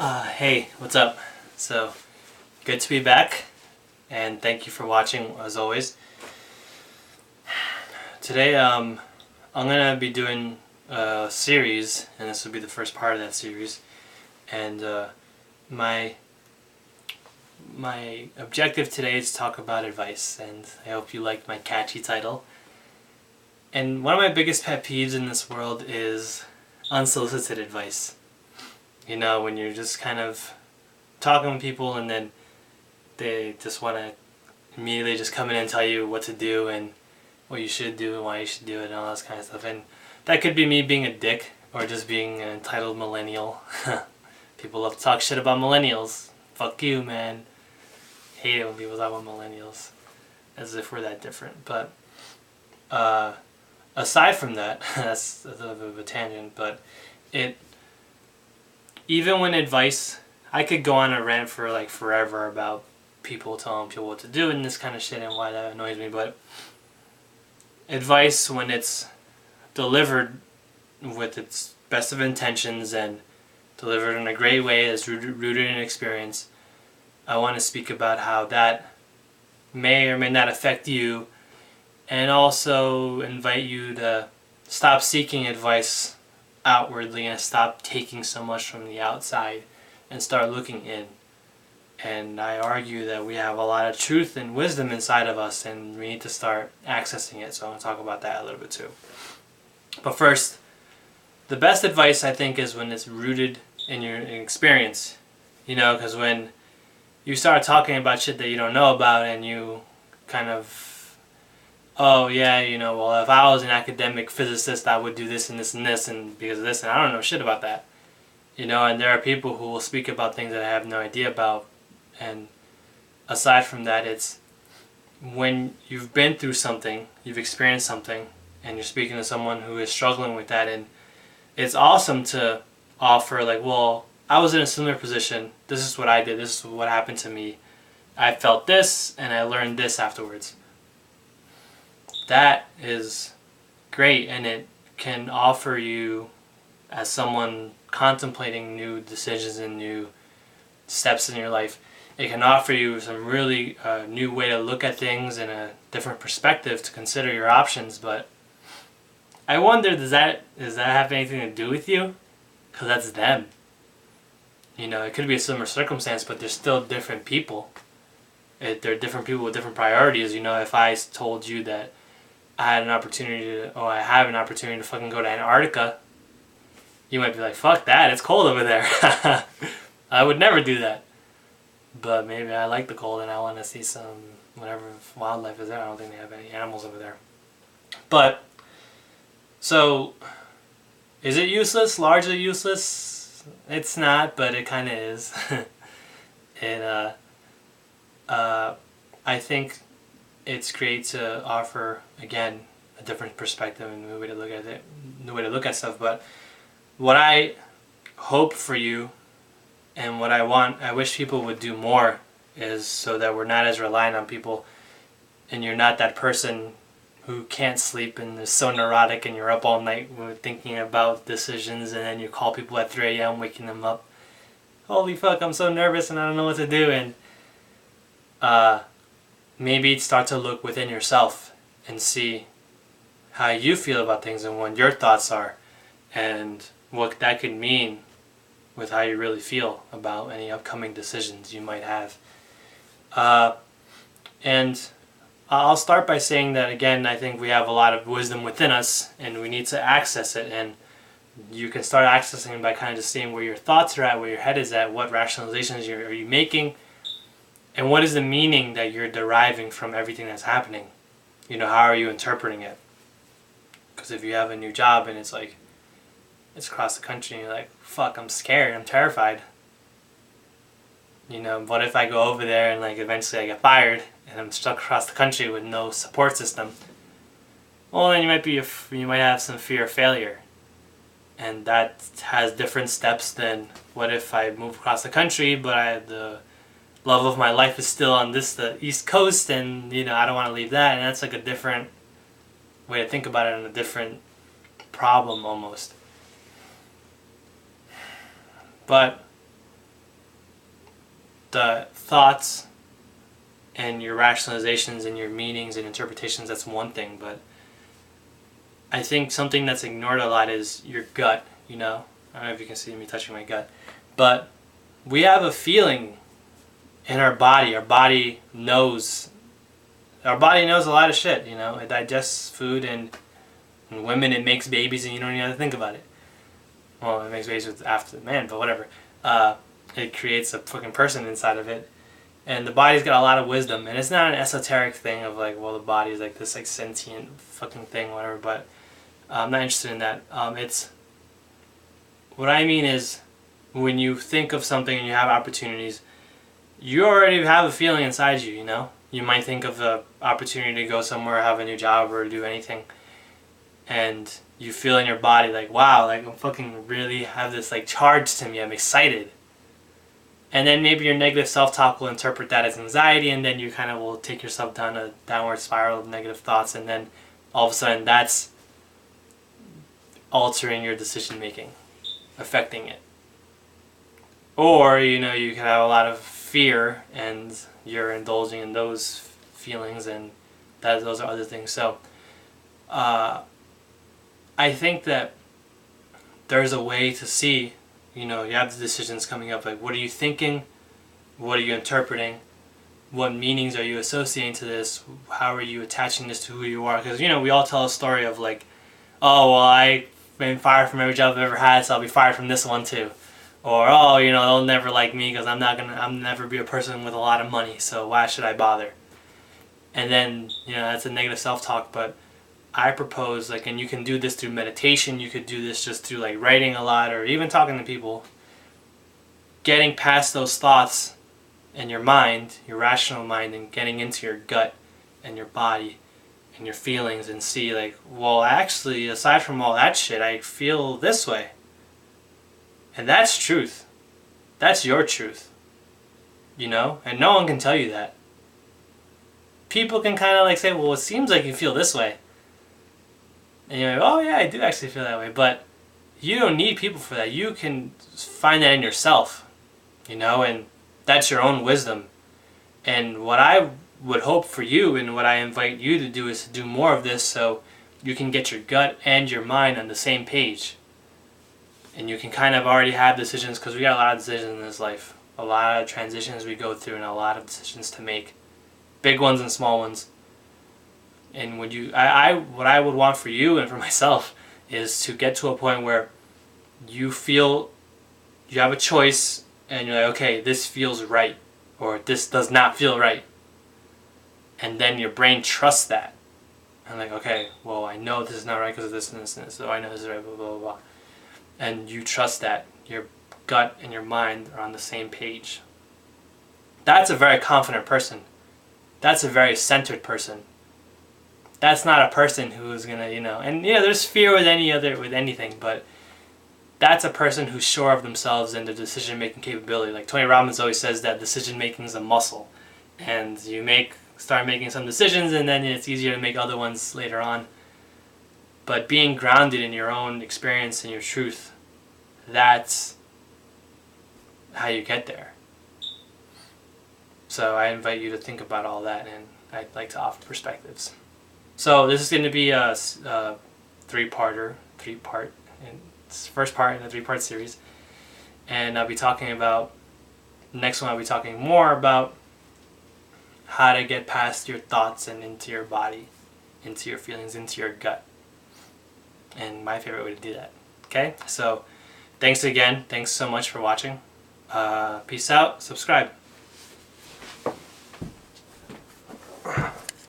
Hey, what's up? So, good to be back, and thank you for watching as always. Today, I'm gonna be doing a series, and this will be the first part of that series. And my my objective today is to talk about advice, and I hope you liked my catchy title. And one of my biggest pet peeves in this world is unsolicited advice. You know, when you're just kind of talking to people and then they just want to immediately just come in and tell you what to do and what you should do and why you should do it and all this kind of stuff. And that could be me being a dick or just being an entitled millennial. People love to talk shit about millennials. Fuck you, man. Hate it when people talk about millennials as if we're that different. But aside from that, that's a little bit of a tangent, but even when advice, I could go on a rant for like forever about people telling people what to do and this kind of shit and why that annoys me, but advice, when it's delivered with its best of intentions and delivered in a great way that's rooted in experience, I want to speak about how that may or may not affect you, and also invite you to stop seeking advice outwardly and stop taking so much from the outside and start looking in. And I argue that we have a lot of truth and wisdom inside of us, and we need to start accessing it. So I'm going to talk about that a little bit too. But first, the best advice I think is when it's rooted in your experience. You know, because when you start talking about shit that you don't know about and you kind of, oh yeah, you know, well, if I was an academic physicist I would do this and this and this and because of this, and I don't know shit about that. You know, and there are people who will speak about things that I have no idea about. And aside from that, it's when you've been through something, you've experienced something, and you're speaking to someone who is struggling with that, and it's awesome to offer like, well, I was in a similar position, this is what I did, this is what happened to me, I felt this, and I learned this afterwards. That is great, and it can offer you, as someone contemplating new decisions and new steps in your life, it can offer you some really new way to look at things and a different perspective to consider your options. But I wonder, does that have anything to do with you? Because that's them. You know, it could be a similar circumstance, but they're still different people. They're different people with different priorities. You know, if I told you that I had an opportunity to, or I have an opportunity to fucking go to Antarctica, you might be like, fuck that, it's cold over there. I would never do that. But maybe I like the cold and I want to see some whatever wildlife is there. I don't think they have any animals over there. But, so, is it useless? Largely useless? It's not, but it kind of is. And I think it's great to offer, again, a different perspective and a new way to look at it, new way to look at stuff. But what I hope for you, and what I wish people would do more, is so that we're not as reliant on people, and you're not that person who can't sleep and is so neurotic and you're up all night thinking about decisions, and then you call people at 3 a.m. waking them up. Holy fuck, I'm so nervous and I don't know what to do. And maybe start to look within yourself and see how you feel about things and what your thoughts are, and what that could mean with how you really feel about any upcoming decisions you might have. And I'll start by saying that, again, I think we have a lot of wisdom within us and we need to access it, and you can start accessing it by kind of just seeing where your thoughts are at, where your head is at, what rationalizations are you making, and what is the meaning that you're deriving from everything that's happening. You know, how are you interpreting it? Because if you have a new job and it's like, it's across the country and you're like, fuck, I'm scared, I'm terrified. You know, what if I go over there and like eventually I get fired and I'm stuck across the country with no support system? Well, then you might have some fear of failure. And that has different steps than what if I move across the country but the love of my life is still on the East Coast, and you know, I don't want to leave that, and that's like a different way to think about it and a different problem almost. But the thoughts and your rationalizations and your meanings and interpretations, that's one thing, but I think something that's ignored a lot is your gut, you know? I don't know if you can see me touching my gut, but we have a feeling in our body. Our body knows a lot of shit, you know? It digests food, and women, it makes babies, and you don't even have to think about it. Well, it makes babies after the man, but whatever. It creates a fucking person inside of it. And the body's got a lot of wisdom, and it's not an esoteric thing of like, well, the body is like this like sentient fucking thing, whatever, but I'm not interested in that. It's, what I mean is, when you think of something and you have opportunities, you already have a feeling inside you, you know? You might think of the opportunity to go somewhere, have a new job, or do anything, and you feel in your body like, wow, like I'm fucking really have this like charge to me, I'm excited. And then maybe your negative self-talk will interpret that as anxiety, and then you kind of will take yourself down a downward spiral of negative thoughts, and then all of a sudden that's altering your decision making, affecting it. Or, you know, you can have a lot of fear and you're indulging in those feelings, and those are other things. So I think that there's a way to see, you know, you have the decisions coming up, like what are you thinking, what are you interpreting, what meanings are you associating to this, how are you attaching this to who you are? Because, you know, we all tell a story of like, oh, well, I've been fired from every job I've ever had, so I'll be fired from this one too. Or, oh, you know, they'll never like me because I'll never be a person with a lot of money, so why should I bother? And then, you know, that's a negative self-talk, but I propose, like, and you can do this through meditation, you could do this just through like writing a lot, or even talking to people, getting past those thoughts in your mind, your rational mind, and getting into your gut and your body and your feelings, and see like, well, actually, aside from all that shit, I feel this way. And that's truth. That's your truth. You know? And no one can tell you that. People can kind of like say, well, it seems like you feel this way. And you're like, oh yeah, I do actually feel that way. But you don't need people for that. You can find that in yourself. You know? And that's your own wisdom. And what I would hope for you, and what I invite you to do, is to do more of this, so you can get your gut and your mind on the same page. And you can kind of already have decisions, because we got a lot of decisions in this life. A lot of transitions we go through, and a lot of decisions to make. Big ones and small ones. And when you, what I would want for you and for myself is to get to a point where you feel you have a choice, and you're like, okay, this feels right, or this does not feel right. And then your brain trusts that. And like, okay, well, I know this is not right because of this and this and this, so I know this is right, blah, blah, blah, blah. And you trust that your gut and your mind are on the same page. That's a very confident person. That's a very centered person. That's not a person who is gonna, you know, and you know, there's fear with anything, but that's a person who's sure of themselves and their decision-making capability. Like Tony Robbins always says that decision-making is a muscle, and you start making some decisions, and then it's easier to make other ones later on. But being grounded in your own experience and your truth, that's how you get there. So I invite you to think about all that, and I'd like to offer perspectives. So this is going to be a three-part, and it's the first part in a three-part series. And I'll be talking about, next one I'll be talking more about how to get past your thoughts and into your body, into your feelings, into your gut. And my favorite way to do that. Okay? So thanks again. Thanks so much for watching. Peace out. Subscribe.